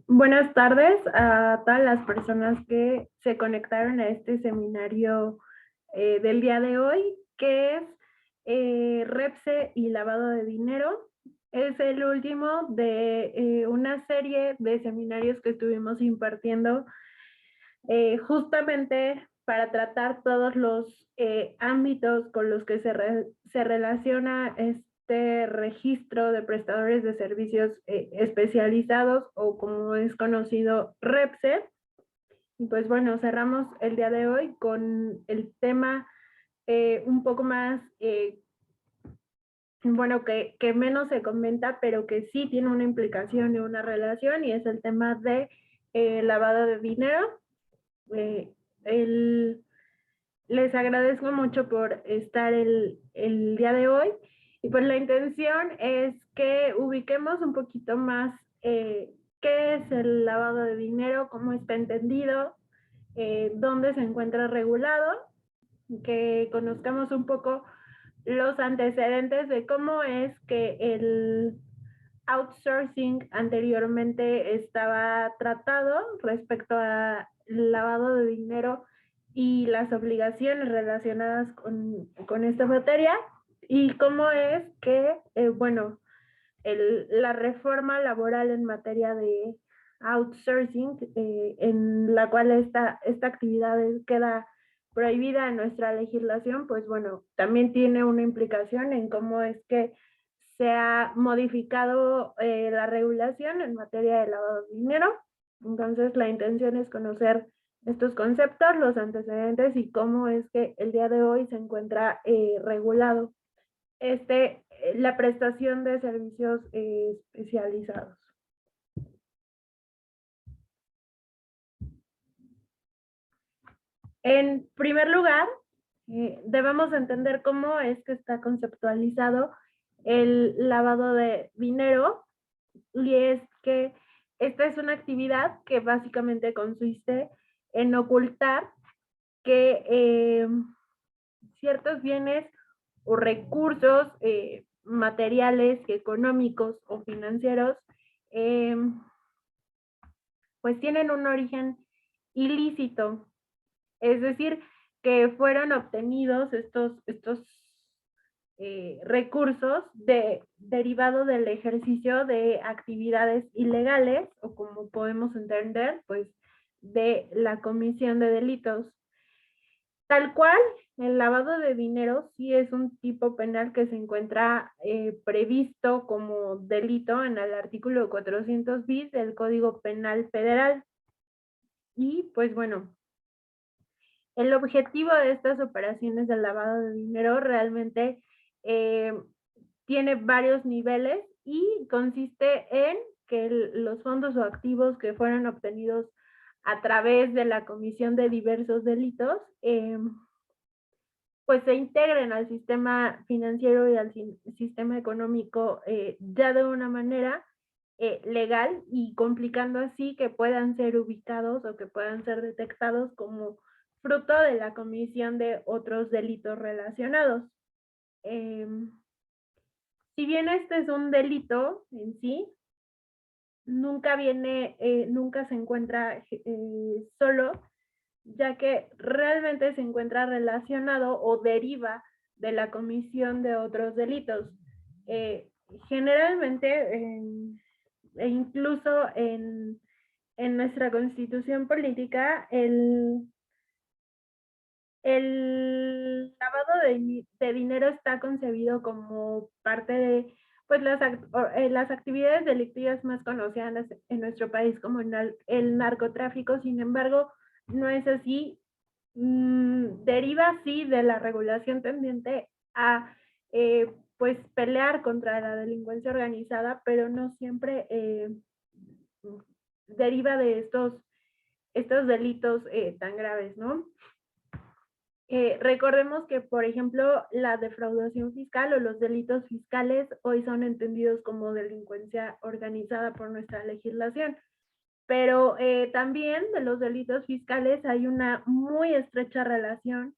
Buenas tardes a todas las personas que se conectaron a este seminario del día de hoy, que es REPSE y lavado de dinero. Es el último de una serie de seminarios que estuvimos impartiendo justamente para tratar todos los ámbitos con los que se relaciona este registro de prestadores de servicios especializados, o como es conocido, REPSE. Y pues bueno, cerramos el día de hoy con el tema un poco más, bueno, que menos se comenta, pero que sí tiene una implicación y una relación, y es el tema de lavado de dinero. Eh, el, Les agradezco mucho por estar el día de hoy, y pues la intención es que ubiquemos un poquito más qué es el lavado de dinero, cómo está entendido, dónde se encuentra regulado, que conozcamos un poco los antecedentes de cómo es que el outsourcing anteriormente estaba tratado respecto a lavado de dinero y las obligaciones relacionadas con esta materia, y cómo es que, bueno, la reforma laboral en materia de outsourcing, en la cual esta actividad queda prohibida en nuestra legislación, pues bueno, también tiene una implicación en cómo es que se ha modificado la regulación en materia de lavado de dinero. Entonces, la intención es conocer estos conceptos, los antecedentes y cómo es que el día de hoy se encuentra regulado la prestación de servicios especializados. En primer lugar, debemos entender cómo es que está conceptualizado el lavado de dinero, y es que esta es una actividad que básicamente consiste en ocultar que ciertos bienes o recursos materiales, económicos o financieros, eh, pues tienen un origen ilícito, es decir, que fueron obtenidos estos recursos derivado del ejercicio de actividades ilegales, o como podemos entender, pues de la comisión de delitos. Tal cual, el lavado de dinero sí es un tipo penal que se encuentra previsto como delito en el artículo 400 bis del Código Penal Federal. Y pues bueno, el objetivo de estas operaciones de lavado de dinero realmente eh, tiene varios niveles, y consiste en que los fondos o activos que fueron obtenidos a través de la comisión de diversos delitos, pues se integren al sistema financiero y al sistema económico ya de una manera legal, y complicando así que puedan ser ubicados o que puedan ser detectados como fruto de la comisión de otros delitos relacionados. Eh, si bien este es un delito en sí, nunca se encuentra solo, ya que realmente se encuentra relacionado o deriva de la comisión de otros delitos. Eh, Generalmente, e incluso en nuestra constitución política, el lavado de dinero está concebido como parte de pues las actividades delictivas más conocidas en nuestro país, como el narcotráfico. Sin embargo, no es así. Deriva sí de la regulación tendiente a pues pelear contra la delincuencia organizada, pero no siempre deriva de estos delitos tan graves, ¿no? Recordemos que, por ejemplo, la defraudación fiscal o los delitos fiscales hoy son entendidos como delincuencia organizada por nuestra legislación, pero también de los delitos fiscales hay una muy estrecha relación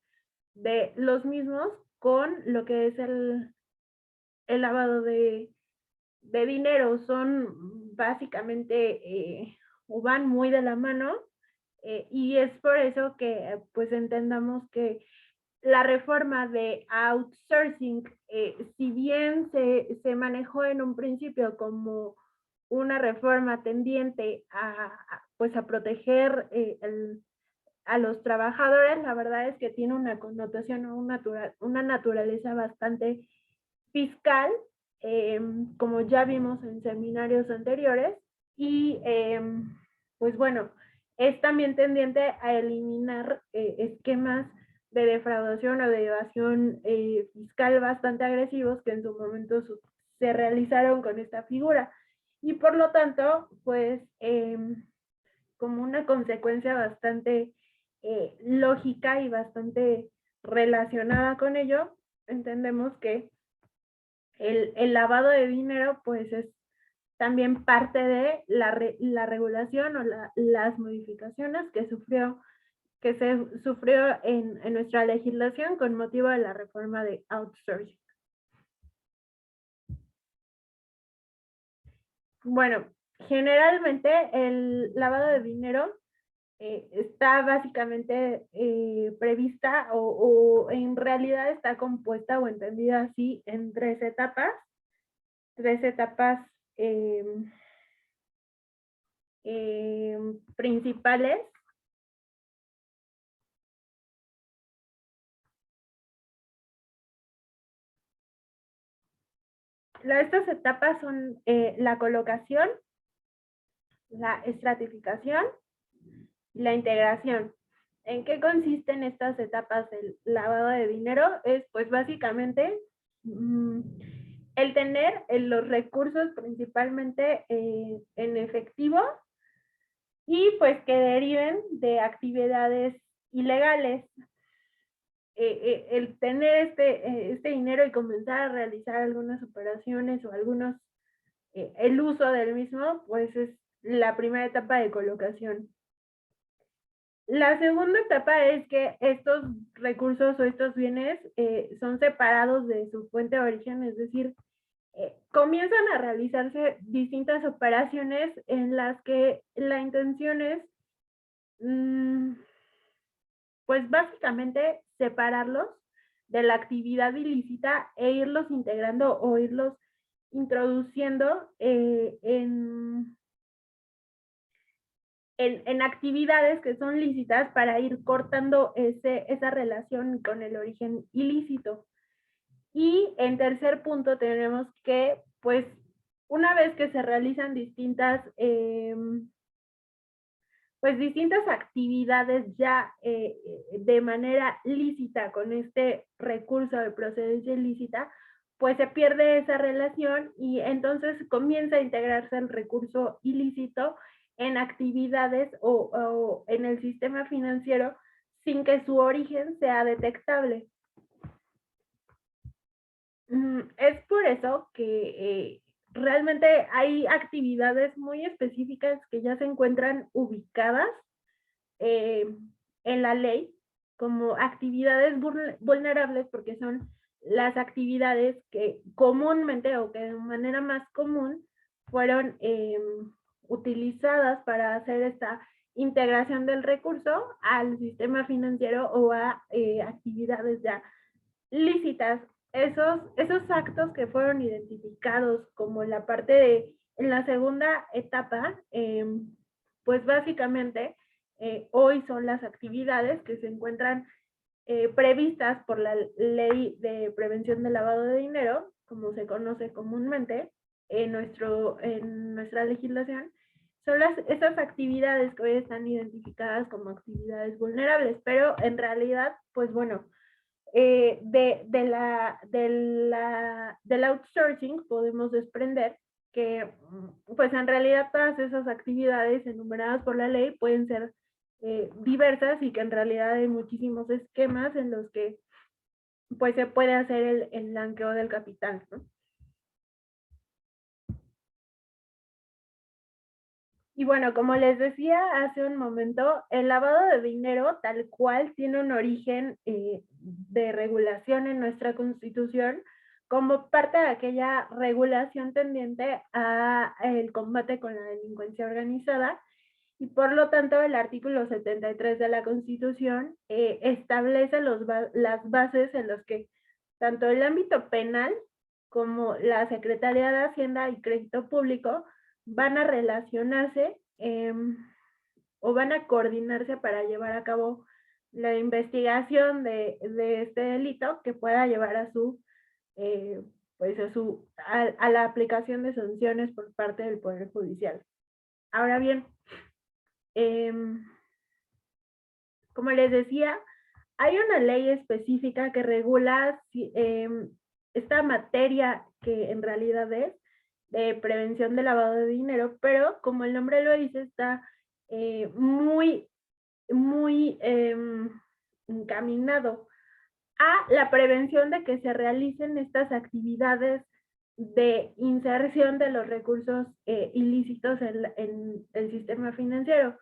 de los mismos con lo que es el lavado de dinero. Son básicamente o van muy de la mano, y es por eso que pues entendamos que la reforma de outsourcing, si bien se manejó en un principio como una reforma tendiente pues a proteger a los trabajadores, la verdad es que tiene una connotación o una naturaleza bastante fiscal, como ya vimos en seminarios anteriores, y pues bueno, es también tendiente a eliminar esquemas de defraudación o de evasión fiscal bastante agresivos que en su momento se realizaron con esta figura. Y por lo tanto, pues como una consecuencia bastante lógica y bastante relacionada con ello, entendemos que el lavado de dinero pues es también parte de la regulación o las modificaciones que se sufrió en nuestra legislación con motivo de la reforma de outsourcing. Bueno, generalmente el lavado de dinero está básicamente prevista o en realidad está compuesta o entendida así en tres etapas eh, principales. Estas etapas son la colocación, la estratificación y la integración. ¿En qué consisten estas etapas del lavado de dinero? Es pues básicamente el tener los recursos principalmente en efectivo y pues que deriven de actividades ilegales. El tener este dinero y comenzar a realizar algunas operaciones o el uso del mismo, pues es la primera etapa de colocación. La segunda etapa es que estos recursos o estos bienes son separados de su fuente de origen, es decir, comienzan a realizarse distintas operaciones en las que la intención es, pues básicamente separarlos de la actividad ilícita e irlos integrando o irlos introduciendo en actividades que son lícitas para ir cortando esa relación con el origen ilícito. Y en tercer punto tenemos que, pues, una vez que se realizan distintas actividades ya de manera lícita con este recurso de procedencia ilícita, pues se pierde esa relación y entonces comienza a integrarse el recurso ilícito en actividades o en el sistema financiero sin que su origen sea detectable. Es por eso que realmente hay actividades muy específicas que ya se encuentran ubicadas en la ley como actividades vulnerables porque son las actividades que comúnmente o que de manera más común fueron utilizadas para hacer esta integración del recurso al sistema financiero o a actividades ya lícitas. Esos actos que fueron identificados como en la en la segunda etapa, pues básicamente hoy son las actividades que se encuentran previstas por la Ley de Prevención del Lavado de Dinero, como se conoce comúnmente en nuestra legislación, son esas actividades que hoy están identificadas como actividades vulnerables, pero en realidad, pues bueno, del outsourcing podemos desprender que pues en realidad todas esas actividades enumeradas por la ley pueden ser diversas y que en realidad hay muchísimos esquemas en los que pues se puede hacer el blanqueo del capital, ¿no? Y bueno, como les decía hace un momento, el lavado de dinero tal cual tiene un origen de regulación en nuestra Constitución, como parte de aquella regulación tendiente a el combate con la delincuencia organizada, y por lo tanto el artículo 73 de la Constitución establece las bases en las que tanto el ámbito penal como la Secretaría de Hacienda y Crédito Público van a relacionarse o van a coordinarse para llevar a cabo la investigación de este delito que pueda llevar a su eh, pues a la aplicación de sanciones por parte del Poder Judicial. Ahora bien, eh, como les decía, hay una ley específica que regula esta materia que en realidad es de prevención de lavado de dinero, pero como el nombre lo dice, está muy, muy encaminado a la prevención de que se realicen estas actividades de inserción de los recursos ilícitos en el sistema financiero.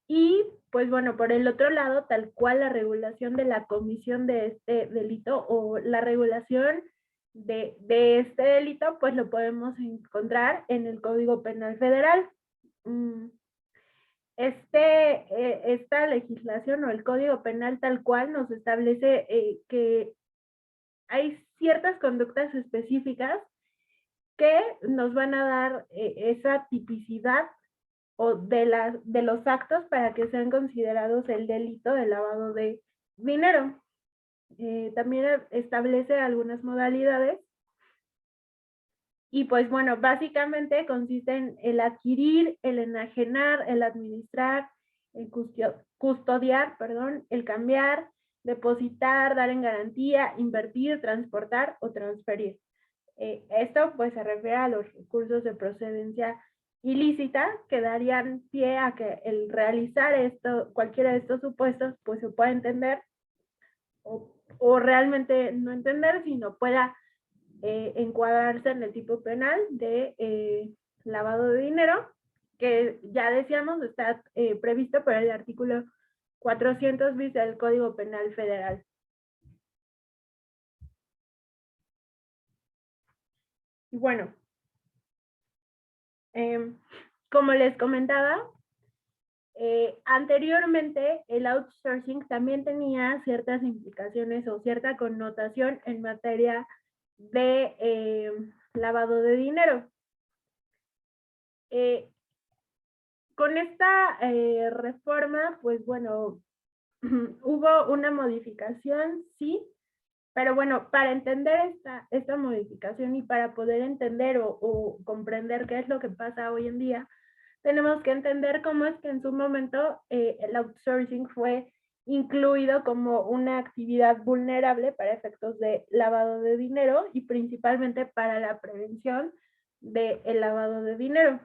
Y pues bueno, por el otro lado, tal cual la regulación de la comisión de este delito o la regulación de este delito, pues lo podemos encontrar en el Código Penal Federal. Esta legislación o el Código Penal tal cual nos establece que hay ciertas conductas específicas que nos van a dar esa tipicidad o de los actos para que sean considerados el delito de lavado de dinero. También establece algunas modalidades y pues bueno, básicamente consiste en el adquirir, el enajenar, el administrar, el custodiar, perdón, el cambiar, depositar, dar en garantía, invertir, transportar o transferir. Esto pues se refiere a los recursos de procedencia ilícita que darían pie a que el realizar cualquiera de estos supuestos, pues se pueda entender o realmente no entender, sino pueda encuadrarse en el tipo penal de lavado de dinero, que ya decíamos está previsto por el artículo 400 bis del Código Penal Federal. Y bueno, como les comentaba, anteriormente el outsourcing también tenía ciertas implicaciones o cierta connotación en materia de lavado de dinero. Con esta reforma, pues bueno, hubo una modificación, sí, pero bueno, para entender esta modificación y para poder entender o comprender qué es lo que pasa hoy en día, tenemos que entender cómo es que en su momento el outsourcing fue incluido como una actividad vulnerable para efectos de lavado de dinero y principalmente para la prevención del lavado de dinero.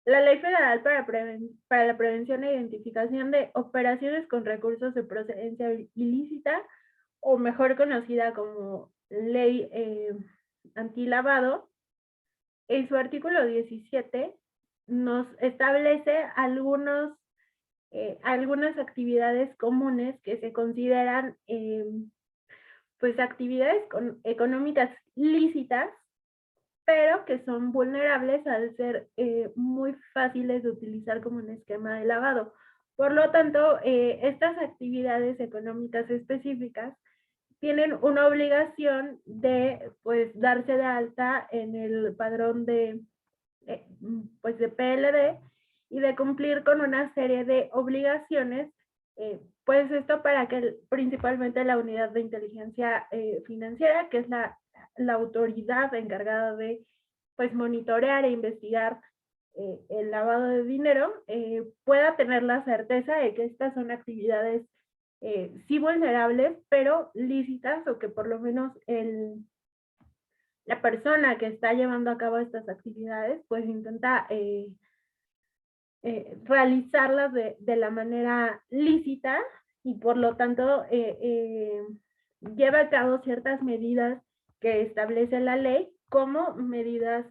La Ley Federal para la Prevención e Identificación de Operaciones con Recursos de Procedencia Ilícita, o mejor conocida como Ley Antilavado, en su artículo 17 nos establece algunas actividades comunes que se consideran pues actividades económicas lícitas, pero que son vulnerables al ser muy fáciles de utilizar como un esquema de lavado. Por lo tanto, estas actividades económicas específicas tienen una obligación de pues darse de alta en el padrón pues de PLD y de cumplir con una serie de obligaciones, pues esto para que principalmente la unidad de inteligencia financiera, que es la autoridad encargada de pues monitorear e investigar el lavado de dinero, pueda tener la certeza de que estas son actividades sí vulnerables, pero lícitas, o que por lo menos la persona que está llevando a cabo estas actividades pues intenta realizarlas de la manera lícita y por lo tanto lleva a cabo ciertas medidas que establece la ley como medidas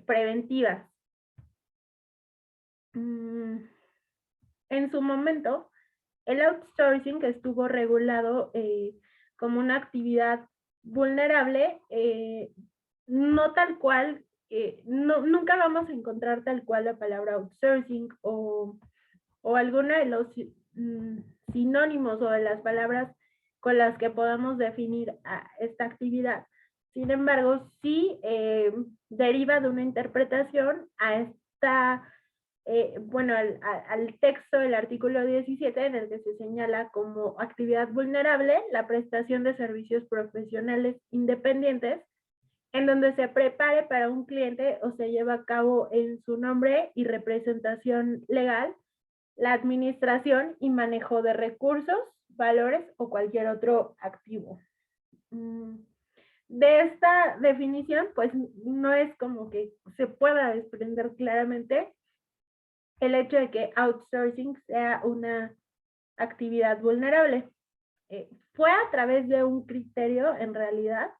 preventivas. En su momento, el outsourcing estuvo regulado como una actividad vulnerable, no tal cual, nunca vamos a encontrar tal cual la palabra outsourcing o alguno de los sinónimos o de las palabras con las que podamos definir a esta actividad. Sin embargo, sí deriva de una interpretación a esta, bueno, al texto del artículo 17, en el que se señala como actividad vulnerable la prestación de servicios profesionales independientes, en donde se prepare para un cliente o se lleva a cabo en su nombre y representación legal la administración y manejo de recursos, valores o cualquier otro activo. De esta definición, pues no es como que se pueda desprender claramente el hecho de que outsourcing sea una actividad vulnerable. Fue a través de un criterio, en realidad,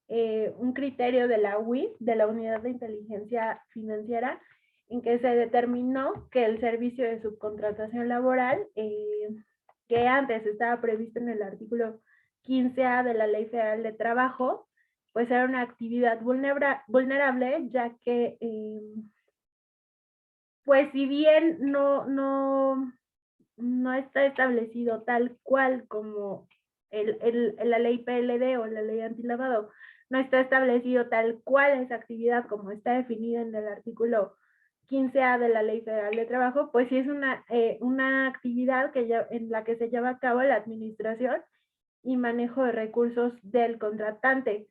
un criterio de la UIF, de la Unidad de Inteligencia Financiera, en que se determinó que el servicio de subcontratación laboral, que antes estaba previsto en el artículo 15A de la Ley Federal de Trabajo, pues era una actividad vulnerable, ya que, pues si bien no está establecido tal cual como la ley PLD o la ley antilavado, no está establecido tal cual esa actividad como está definida en el artículo 15A de la Ley Federal de Trabajo, pues sí es una actividad en la que se lleva a cabo la administración y manejo de recursos del contratante.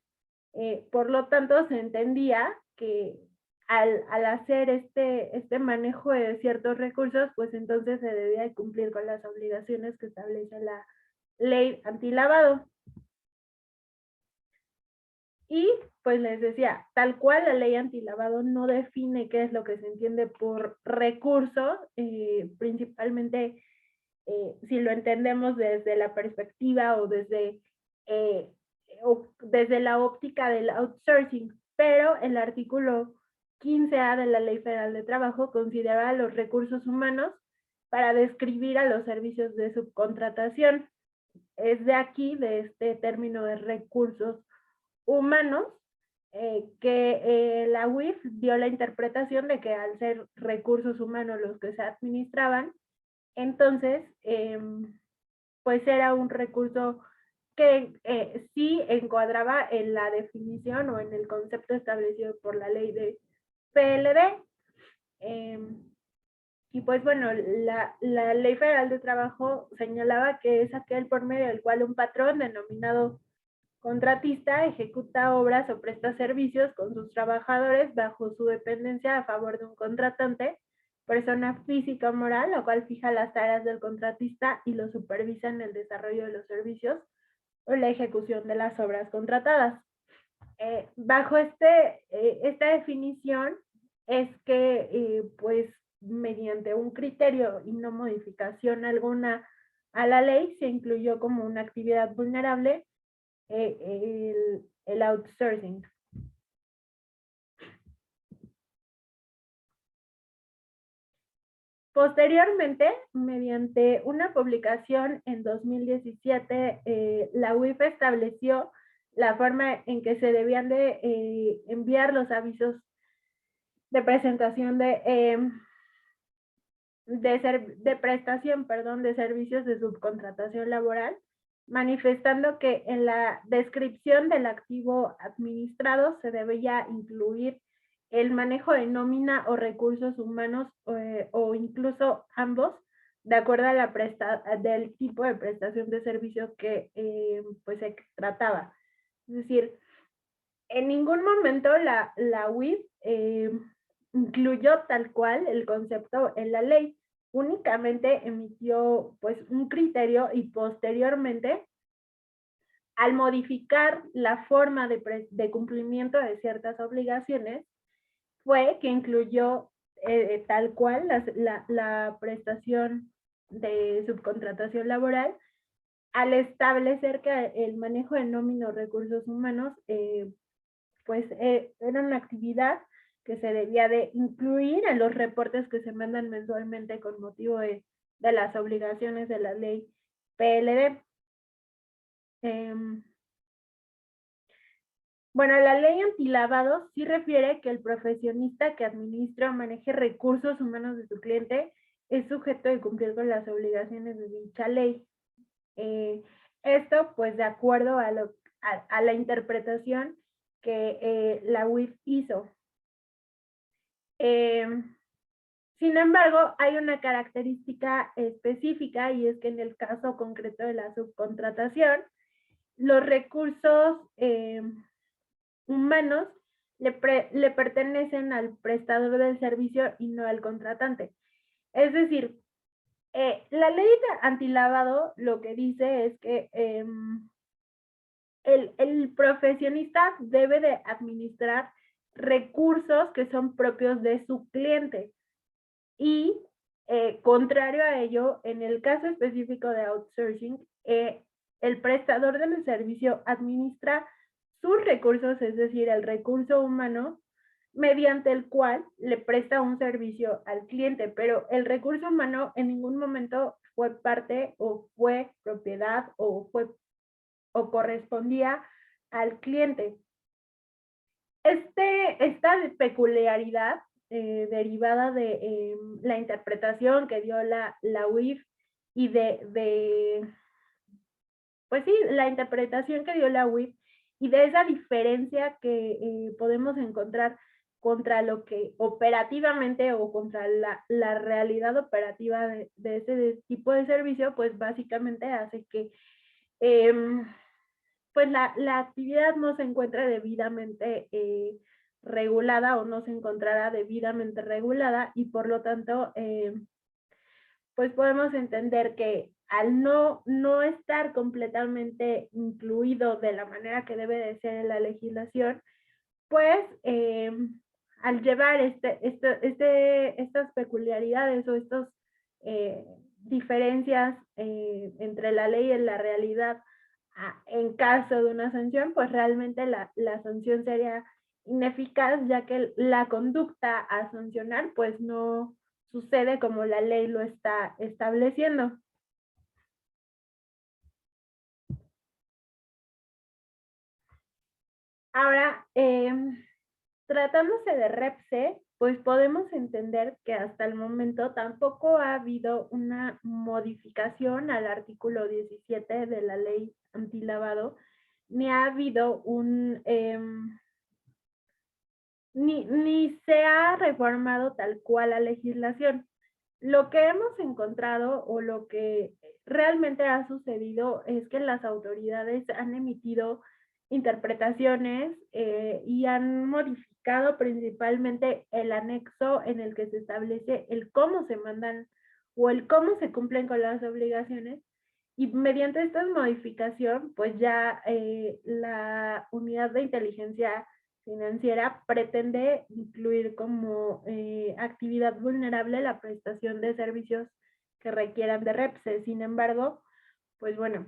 Por lo tanto, se entendía que al hacer este manejo de ciertos recursos, pues entonces se debía de cumplir con las obligaciones que establece la ley antilavado. Y pues les decía, tal cual la ley antilavado no define qué es lo que se entiende por recurso, principalmente si lo entendemos desde la perspectiva o desde la óptica del outsourcing, pero el artículo 15A de la Ley Federal de Trabajo considera los recursos humanos para describir a los servicios de subcontratación. Es de aquí, de este término de recursos humanos, que la UIF dio la interpretación de que al ser recursos humanos los que se administraban, entonces, pues era un recurso que sí encuadraba en la definición o en el concepto establecido por la ley de PLD. Y pues bueno, la Ley Federal de Trabajo señalaba que es aquel por medio del cual un patrón denominado contratista ejecuta obras o presta servicios con sus trabajadores bajo su dependencia a favor de un contratante, persona física o moral, lo cual fija las tareas del contratista y lo supervisa en el desarrollo de los servicios o la ejecución de las obras contratadas. Bajo esta definición es que pues mediante un criterio y no modificación alguna a la ley se incluyó como una actividad vulnerable el outsourcing. Posteriormente, mediante una publicación en 2017, la UIF estableció la forma en que se debían de enviar los avisos de presentación de prestación, perdón, de servicios de subcontratación laboral, manifestando que en la descripción del activo administrado se debía incluir el manejo de nómina o recursos humanos o incluso ambos, de acuerdo a del tipo de prestación de servicio que pues se trataba. Es decir, en ningún momento la UIF incluyó tal cual el concepto en la ley, únicamente emitió pues un criterio y posteriormente, al modificar la forma de cumplimiento de ciertas obligaciones, fue que incluyó tal cual la prestación de subcontratación laboral, al establecer que el manejo de nómina o recursos humanos pues era una actividad que se debía de incluir en los reportes que se mandan mensualmente con motivo de las obligaciones de la ley PLD. Bueno, la ley antilavado sí refiere que el profesionista que administra o maneje recursos humanos de su cliente es sujeto de cumplir con las obligaciones de dicha ley. Esto, pues, de acuerdo a la interpretación que la UIF hizo. Sin embargo, hay una característica específica y es que en el caso concreto de la subcontratación, los recursos humanos le pertenecen al prestador del servicio y no al contratante. Es decir, la ley de antilavado lo que dice es que el profesionista debe de administrar recursos que son propios de su cliente. Y contrario a ello, en el caso específico de outsourcing, el prestador del servicio administra sus recursos, es decir, el recurso humano, mediante el cual le presta un servicio al cliente, pero el recurso humano en ningún momento fue parte o fue propiedad o correspondía al cliente. Esta peculiaridad derivada de la interpretación que dio la UIF y pues sí, la interpretación que dio la UIF y de esa diferencia que podemos encontrar contra lo que operativamente o contra la realidad operativa de ese tipo de servicio, pues básicamente hace que pues la actividad no se encuentra debidamente regulada o no se encontrará debidamente regulada y por lo tanto, pues podemos entender que al no estar completamente incluido de la manera que debe de ser en la legislación, pues al llevar estas peculiaridades o estas diferencias entre la ley y la realidad en caso de una sanción, pues realmente la sanción sería ineficaz, ya que la conducta a sancionar pues no sucede como la ley lo está estableciendo. Ahora, tratándose de REPSE, pues podemos entender que hasta el momento tampoco ha habido una modificación al artículo 17 de la ley antilavado, ni ha habido ni se ha reformado tal cual la legislación. Lo que hemos encontrado o lo que realmente ha sucedido es que las autoridades han emitido interpretaciones y han modificado principalmente el anexo en el que se establece el cómo se mandan o el cómo se cumplen con las obligaciones. Y mediante esta modificación, pues ya la unidad de inteligencia financiera pretende incluir como actividad vulnerable la prestación de servicios que requieran de REPSE. Sin embargo, pues bueno,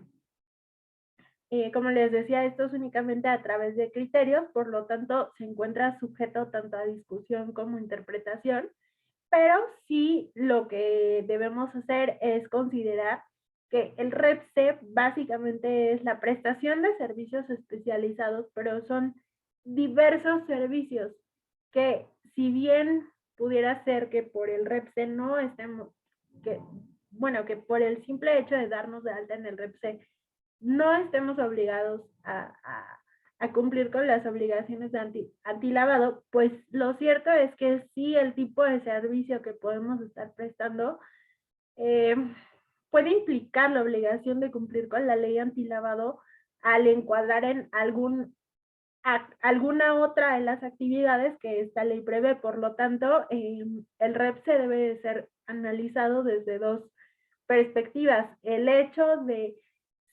como les decía, esto es únicamente a través de criterios, por lo tanto se encuentra sujeto tanto a discusión como interpretación, pero sí lo que debemos hacer es considerar que el REPSE básicamente es la prestación de servicios especializados, pero son diversos servicios que si bien pudiera ser que por el REPSE no estemos, que por el simple hecho de darnos de alta en el REPSE no estemos obligados a cumplir con las obligaciones de antilavado, pues lo cierto es que sí el tipo de servicio que podemos estar prestando puede implicar la obligación de cumplir con la ley antilavado al encuadrar en alguna otra de las actividades que esta ley prevé. Por lo tanto, el REPSE debe de ser analizado desde dos perspectivas. El hecho de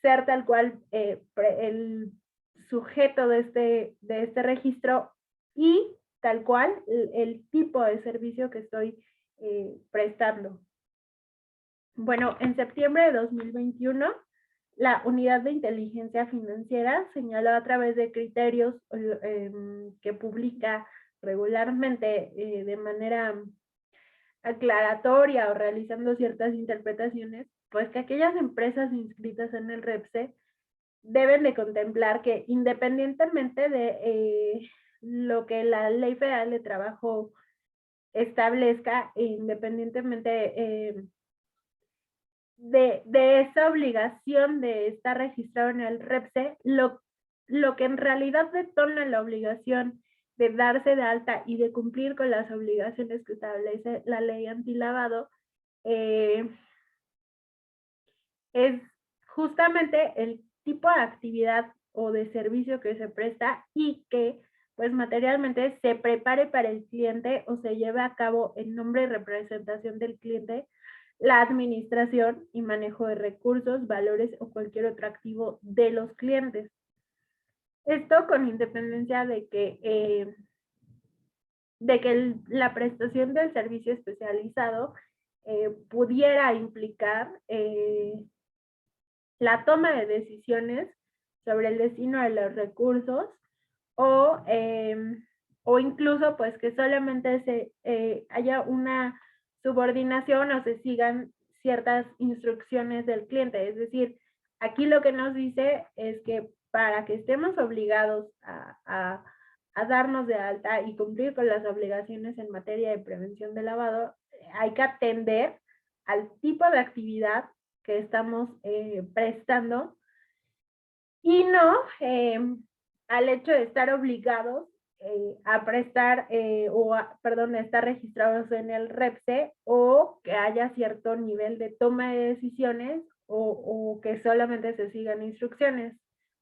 ser tal cual el sujeto de este registro y tal cual el tipo de servicio que estoy prestando. Bueno, en septiembre de 2021, la Unidad de Inteligencia Financiera señaló a través de criterios que publica regularmente de manera aclaratoria o realizando ciertas interpretaciones, pues que aquellas empresas inscritas en el REPSE deben de contemplar que independientemente de lo que la Ley Federal de Trabajo establezca, independientemente de esa obligación de estar registrado en el REPSE, lo que en realidad detona la obligación de darse de alta y de cumplir con las obligaciones que establece la ley antilavado, es justamente el tipo de actividad o de servicio que se presta y que pues materialmente se prepare para el cliente o se lleve a cabo en nombre y representación del cliente la administración y manejo de recursos, valores o cualquier otro activo de los clientes. Esto con independencia de que la prestación del servicio especializado pudiera implicar la toma de decisiones sobre el destino de los recursos o, o incluso pues que solamente haya una subordinación o se sigan ciertas instrucciones del cliente. Es decir, aquí lo que nos dice es que para que estemos obligados a darnos de alta y cumplir con las obligaciones en materia de prevención de lavado, hay que atender al tipo de actividad que estamos prestando y no al hecho de estar obligados a prestar a estar registrados en el REPSE o que haya cierto nivel de toma de decisiones o que solamente se sigan instrucciones.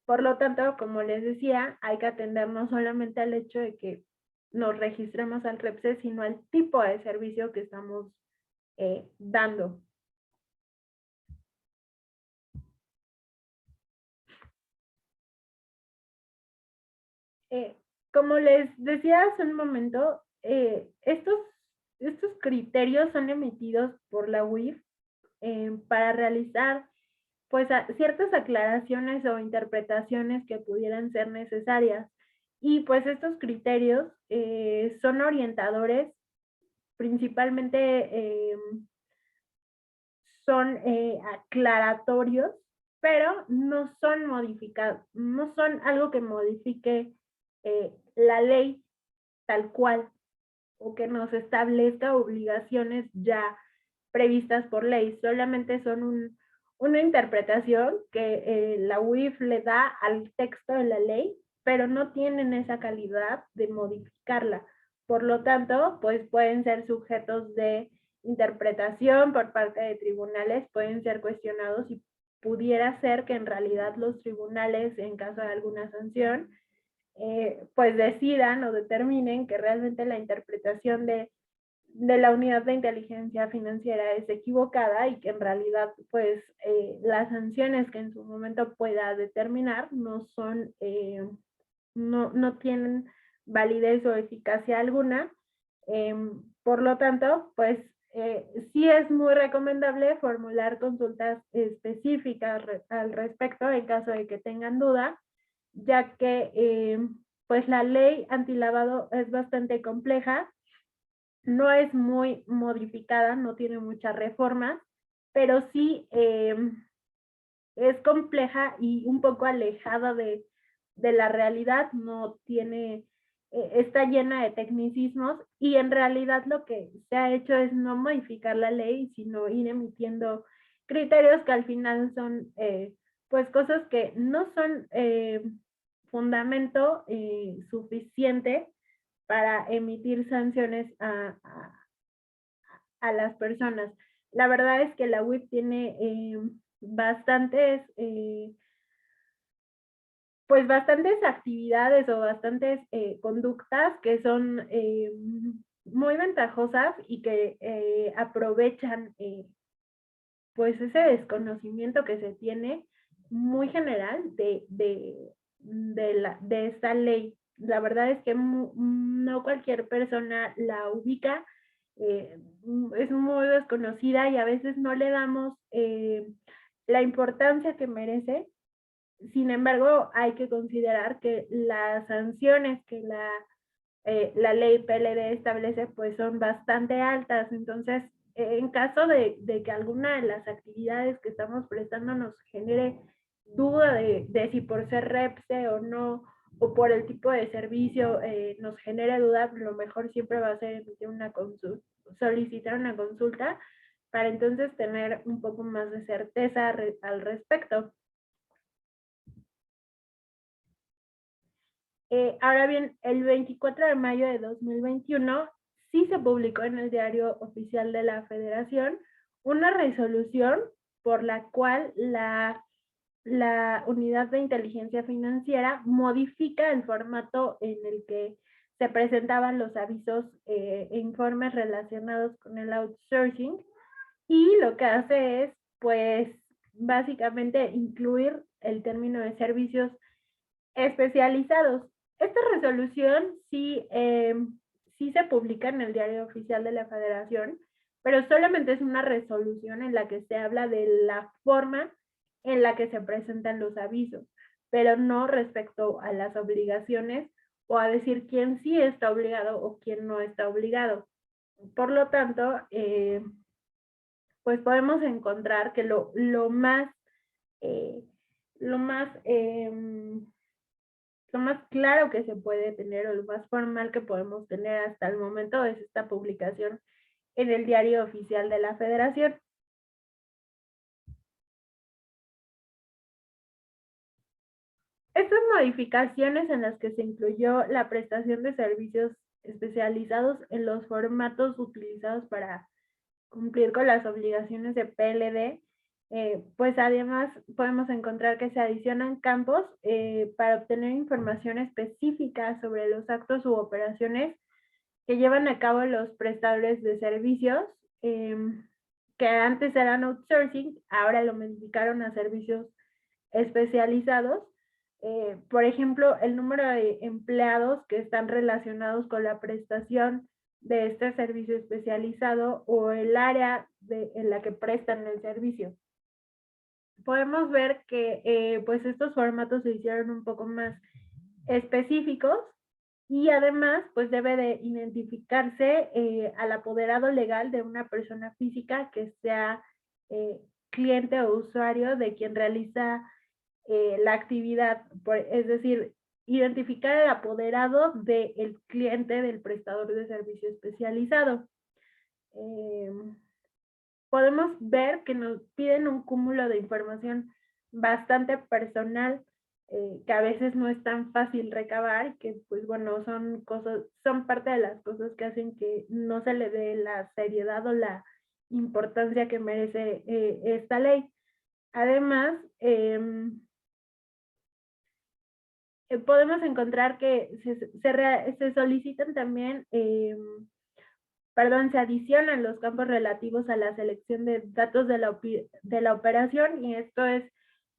Por lo tanto, como les decía, hay que atender no solamente al hecho de que nos registremos al REPSE, sino al tipo de servicio que estamos dando. Como les decía hace un momento, estos criterios son emitidos por la UIF para realizar pues ciertas aclaraciones o interpretaciones que pudieran ser necesarias. Y pues estos criterios son orientadores, principalmente son aclaratorios, pero no son modificados, no son algo que modifique la ley tal cual o que nos establezca obligaciones ya previstas por ley, solamente son una interpretación que la UIF le da al texto de la ley, pero no tienen esa calidad de modificarla. Por lo tanto, pues pueden ser sujetos de interpretación por parte de tribunales, pueden ser cuestionados y pudiera ser que en realidad los tribunales, en caso de alguna sanción, pues decidan o determinen que realmente la interpretación de la unidad de inteligencia financiera es equivocada y que en realidad pues las sanciones que en su momento pueda determinar no son, no tienen validez o eficacia alguna. Por lo tanto, pues sí es muy recomendable formular consultas específicas al respecto en caso de que tengan duda, ya que pues la ley antilavado es bastante compleja, no es muy modificada, no tiene muchas reformas, pero sí es compleja y un poco alejada de la realidad, no tiene, está llena de tecnicismos y en realidad lo que se ha hecho es no modificar la ley, sino ir emitiendo criterios que al final son pues cosas que no son fundamento suficiente para emitir sanciones a las personas. La verdad es que la UIF tiene bastantes, pues bastantes actividades o bastantes conductas que son muy ventajosas y que aprovechan pues ese desconocimiento que se tiene muy general de esta ley. La verdad es que no cualquier persona la ubica, es muy desconocida y a veces no le damos la importancia que merece. Sin embargo, hay que considerar que las sanciones que la ley PLD establece pues son bastante altas. Entonces, en caso de que alguna de las actividades que estamos prestando nos genere duda de si por ser REPSE o no, o por el tipo de servicio nos genera duda, lo mejor siempre va a ser emitir una consulta, solicitar una consulta para entonces tener un poco más de certeza al respecto. Ahora bien, el 24 de mayo de 2021 sí se publicó en el Diario Oficial de la Federación una resolución por la cual la Unidad de Inteligencia Financiera modifica el formato en el que se presentaban los avisos e informes relacionados con el outsourcing, y lo que hace es, pues, básicamente incluir el término de servicios especializados. Esta resolución sí se publica en el Diario Oficial de la Federación, pero solamente es una resolución en la que se habla de la forma en la que se presentan los avisos, pero no respecto a las obligaciones o a decir quién sí está obligado o quién no está obligado. Por lo tanto, pues podemos encontrar que lo más, eh, lo más lo más claro que se puede tener o lo más formal que podemos tener hasta el momento es esta publicación en el Diario Oficial de la Federación. Estas modificaciones en las que se incluyó la prestación de servicios especializados en los formatos utilizados para cumplir con las obligaciones de PLD, pues además podemos encontrar que se adicionan campos para obtener información específica sobre los actos u operaciones que llevan a cabo los prestadores de servicios, que antes eran outsourcing, ahora lo modificaron a servicios especializados. Por ejemplo, el número de empleados que están relacionados con la prestación de este servicio especializado o el área en la que prestan el servicio. Podemos ver que pues estos formatos se hicieron un poco más específicos y además pues debe de identificarse al apoderado legal de una persona física que sea cliente o usuario de quien realiza la actividad, es decir, identificar el apoderado del cliente del prestador de servicio especializado. Podemos ver que nos piden un cúmulo de información bastante personal, que a veces no es tan fácil recabar, que pues bueno, son parte de las cosas que hacen que no se le dé la seriedad o la importancia que merece esta ley. Además, podemos encontrar que se solicitan también se adicionan los campos relativos a la selección de datos de la operación, y esto es,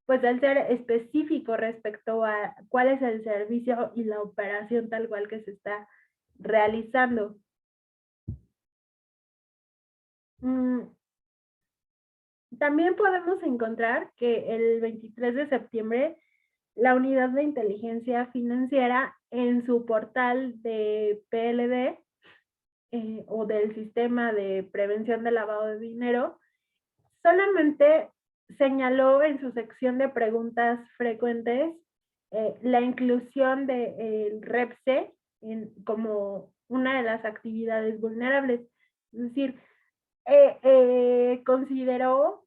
pues, al ser específico respecto a cuál es el servicio y la operación tal cual que se está realizando. También podemos encontrar que el 23 de septiembre la Unidad de Inteligencia Financiera en su portal de PLD o del Sistema de Prevención del Lavado de Dinero, solamente señaló en su sección de preguntas frecuentes la inclusión del REPSE como una de las actividades vulnerables. Es decir, consideró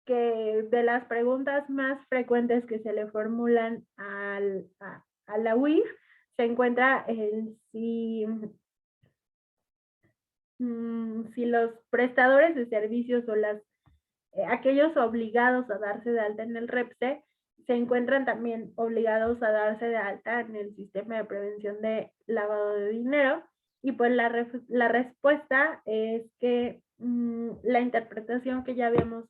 que de las preguntas más frecuentes que se le formulan a la UIF se encuentra el si los prestadores de servicios o aquellos obligados a darse de alta en el REPSE se encuentran también obligados a darse de alta en el Sistema de Prevención de Lavado de Dinero, y pues la respuesta es que la interpretación que ya habíamos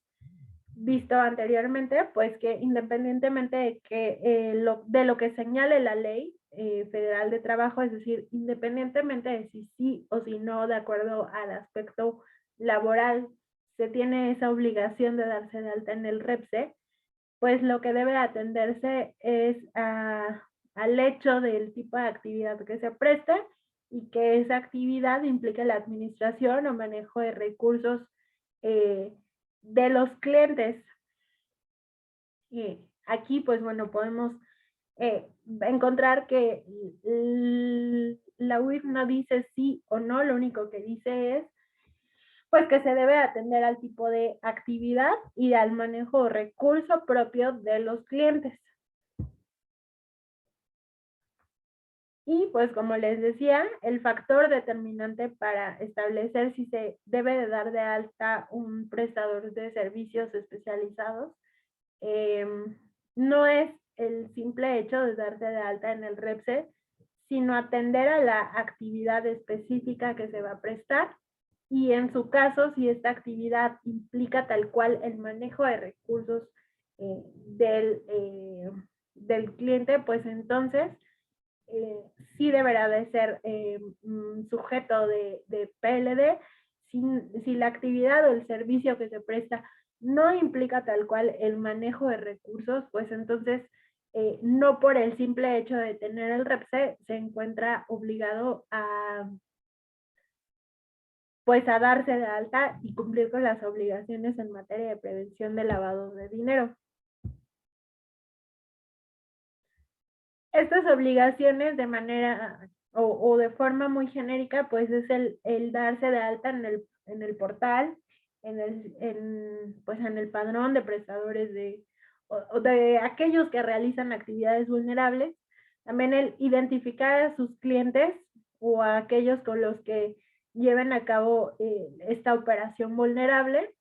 visto anteriormente, pues que independientemente de de lo que señale la ley federal de trabajo, es decir, independientemente de si sí o si no, de acuerdo al aspecto laboral, se tiene esa obligación de darse de alta en el REPSE, pues lo que debe atenderse es al hecho del tipo de actividad que se preste y que esa actividad implique la administración o manejo de recursos de los clientes. Aquí, pues bueno, podemos encontrar que la UIF no dice sí o no, lo único que dice es pues que se debe atender al tipo de actividad y al manejo de recurso propio de los clientes. Y pues como les decía, el factor determinante para establecer si se debe de dar de alta un prestador de servicios especializados no es el simple hecho de darse de alta en el REPSE, sino atender a la actividad específica que se va a prestar y en su caso, si esta actividad implica tal cual el manejo de recursos eh, del, eh, del cliente, pues entonces eh, sí deberá de ser sujeto de PLD si la actividad o el servicio que se presta no implica tal cual el manejo de recursos, pues entonces no por el simple hecho de tener el REPSE se encuentra obligado a pues a darse de alta y cumplir con las obligaciones en materia de prevención de lavado de dinero. Estas obligaciones de manera o de forma muy genérica, pues es el darse de alta en el portal, pues en el padrón de prestadores o de aquellos que realizan actividades vulnerables, también el identificar a sus clientes o a aquellos con los que lleven a cabo esta operación vulnerable,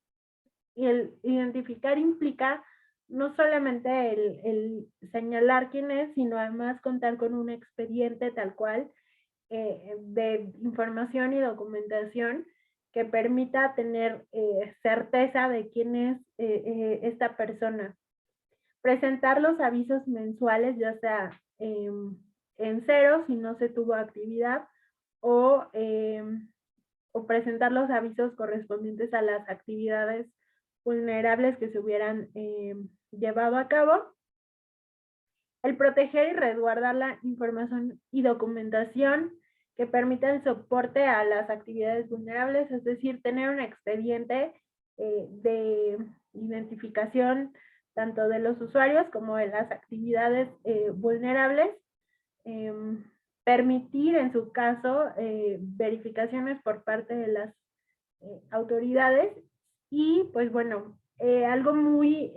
y el identificar implica no solamente el señalar quién es, sino además contar con un expediente tal cual de información y documentación que permita tener certeza de quién es esta persona. Presentar los avisos mensuales, ya sea en cero, si no se tuvo actividad, o presentar los avisos correspondientes a las actividades vulnerables que se hubieran llevado a cabo. El proteger y resguardar la información y documentación que permita el soporte a las actividades vulnerables, es decir, tener un expediente de identificación tanto de los usuarios como de las actividades vulnerables, eh, permitir en su caso verificaciones por parte de las autoridades y pues bueno, algo muy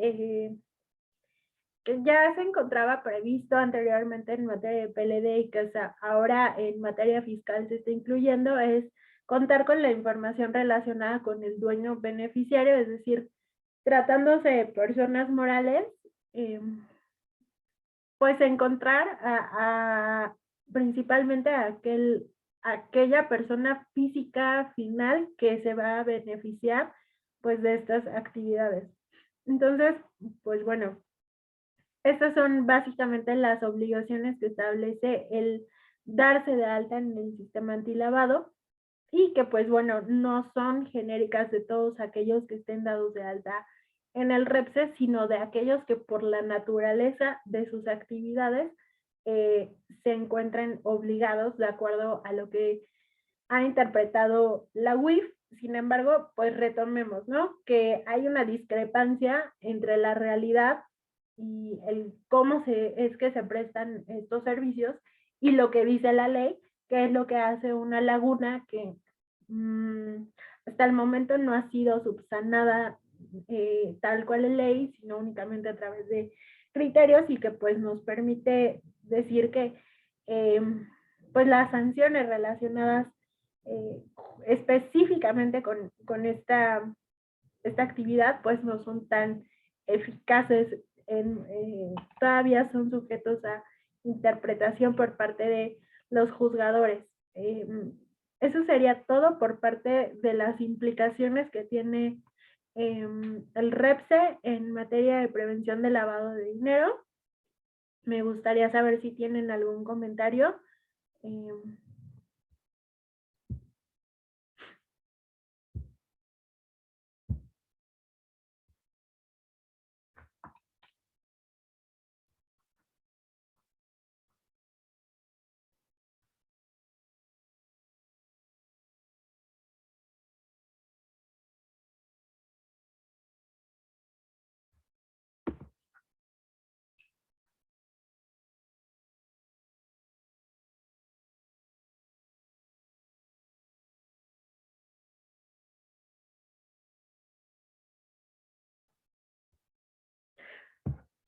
que ya se encontraba previsto anteriormente en materia de PLD y que ahora en materia fiscal se está incluyendo es contar con la información relacionada con el dueño beneficiario, es decir, tratándose de personas morales, eh, pues encontrar principalmente a aquella persona física final que se va a beneficiar pues de estas actividades. Entonces, pues bueno, estas son básicamente las obligaciones que establece el darse de alta en el sistema antilavado y que pues bueno, no son genéricas de todos aquellos que estén dados de alta en el REPSE, sino de aquellos que por la naturaleza de sus actividades se encuentren obligados de acuerdo a lo que ha interpretado la UIF. Sin embargo, pues retomemos, ¿no? Que hay una discrepancia entre la realidad y el cómo es que se prestan estos servicios y lo que dice la ley, que es lo que hace una laguna que hasta el momento no ha sido subsanada tal cual en ley, sino únicamente a través de criterios y que pues nos permite decir que pues las sanciones relacionadas eh, específicamente con esta actividad pues no son tan eficaces, todavía son sujetos a interpretación por parte de los juzgadores. Eso sería todo por parte de las implicaciones que tiene el REPSE en materia de prevención de lavado de dinero. Me gustaría saber si tienen algún comentario.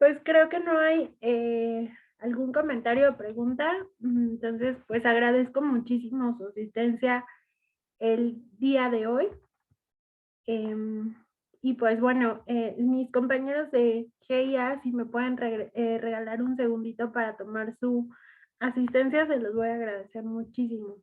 Pues creo que no hay algún comentario o pregunta, entonces pues agradezco muchísimo su asistencia el día de hoy. Em, y pues bueno, mis compañeros de GIA, si me pueden regalar un segundito para tomar su asistencia, se los voy a agradecer muchísimo.